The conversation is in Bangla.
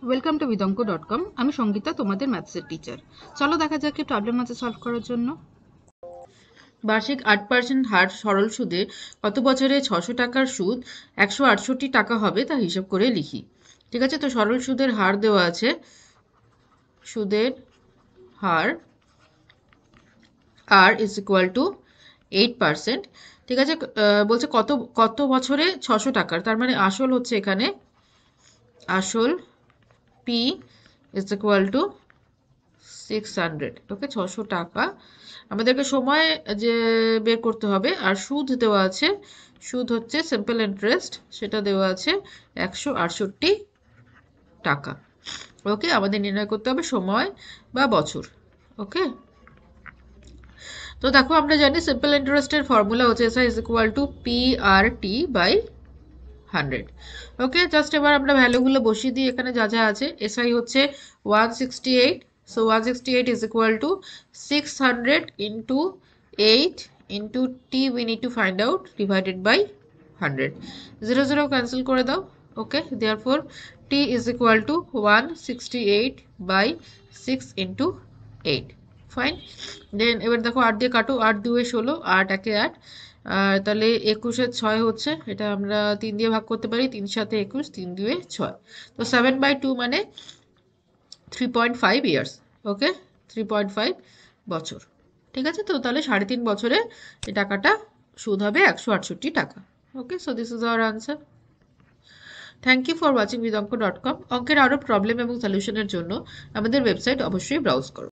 Welcome to vidonko.com। আমি সঙ্গীতা, তোমাদের ম্যাথসের টিচার। চলো দেখা যাক কি প্রবলেম আছে সলভ করার জন্য। বার্ষিক 8% হার সরল সুদে কত বছরে 600 টাকার সুদ 168 টাকা হবে তা হিসাব করে লিখি। ঠিক আছে, তো সরল সুদের হার দেওয়া আছে, সুদের হার আর ইজ ইকুয়াল টু 8%। ঠিক আছে, বলছে কত কত বছরে 600 টাকার, তার মানে আসল হচ্ছে এখানে আসল পি ইজ ইকুয়াল টু 600। ওকে, 600 টাকা আমাদেরকে সময় যে বের করতে হবে। আর সুদ দেওয়া আছে, সুদ হচ্ছে সিম্পল ইন্টারেস্ট, সেটা দেওয়া আছে 168 টাকা। ওকে, আমাদের নির্ণয় করতে হবে সময় বা বছর। ওকে, তো দেখো আমরা জানি সিম্পল ইন্টারেস্টের ফর্মুলা হচ্ছে SI is equal to P R T by 100। Okay, just এবার আমরা ভ্যালুগুলো বসিয়ে দিই। এখানে যা যা আছে, এসআই হচ্ছে 168, so 168 is equal to 600 into 8 into t we need to find out divided by 100। 0 0 cancel করে দাও। ওকে, therefore t is equal to 168 by 6 into 8। Fine, দেন এবার দেখো 8 দিয়ে কাটো, 8 2 16, 8 1 8, আর তাহলে 21 6 হচ্ছে, এটা আমরা 3 দিয়ে ভাগ করতে পারি, 3 সাথে 21, 3 2 6, তো 7/2 মানে 3.5 ইয়ার্স। ওকে, 3.5 বছর। ঠিক আছে, তো তাহলে 3.5 বছরে এই টাকাটা সুদ হবে 168 টাকা। Okay, so this is our answer. Thank you for watching vidonko.com। অঙ্কের আরও প্রবলেম এবং সলিউশনের জন্য আমাদের ওয়েবসাইট অবশ্যই ব্রাউজ করো।